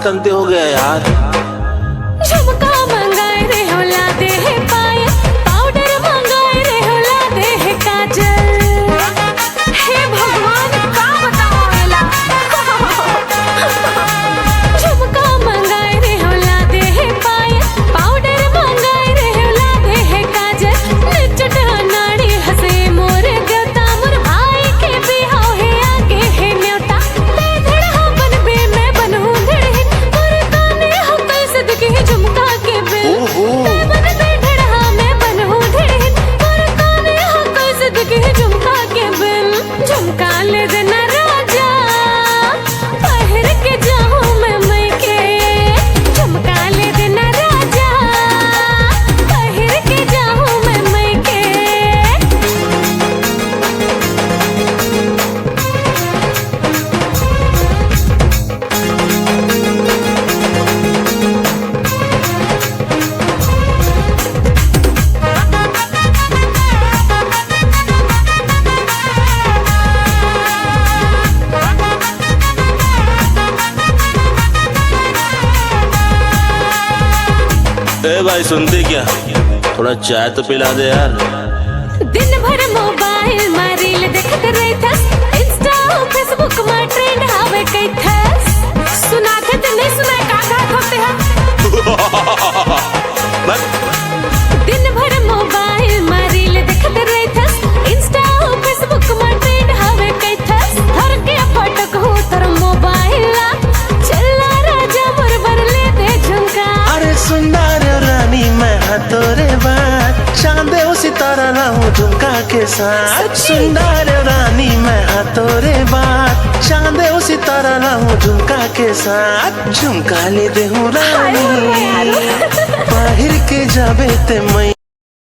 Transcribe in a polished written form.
तंते हो गया यार। झुमका मंगाए रे होला दे है पायल, पाउडर मंगाए रे होला दे है काजल। हे भगवान का बतावेला। झुमका मंगाए रे होला दे है पायल, पाउडर मंगाए रे होला दे है काजल। निचट नाड़ी हसे मोर देवता, मोर भाई के बिहाव है आगे है न्योता। ते धड़हा बनबे मैं बनूं धड़हिन, मोर काने हो कैसे दिखे झुमका के बिल। ते बनबे धड़हा मैं बनूं धड़हिन, मोर काने हो कैसे दिखे झुमका के बिल। झुमका ले देना राजा, पहिर के जाऊं मैं मैके। झुमका ले देना राजा, पहिर के जाऊं मैं मैके। ए भाई सुनते क्या, थोड़ा चाय तो पिला दे यार। दिन भर मोबाइल में रील देखत रहिथस, इंस्टा और फेसबुक में ट्रेंड आवे कैथस। सुनाते त नहीं सुनाए का घात होते हैं। दिन भर मोबाइल में रील देखत रहिथस, इंस्टा और फेसबुक में ट्रेंड आवे कैथस। धर के फोटो को तर मोबाइल ला, चला राजा बरबर ले दे झुमका। अरे सुंदर रानी मैं हाँ तोरे बात, चांदे सितारा रहूं झुमका के साथ। सुंदर रानी मैं हाँ तोरे बात, चांदे सितारा रहूं झुमका के साथ। झुमका ले दे हूँ रानी, बाहर के जाबे ते मैं।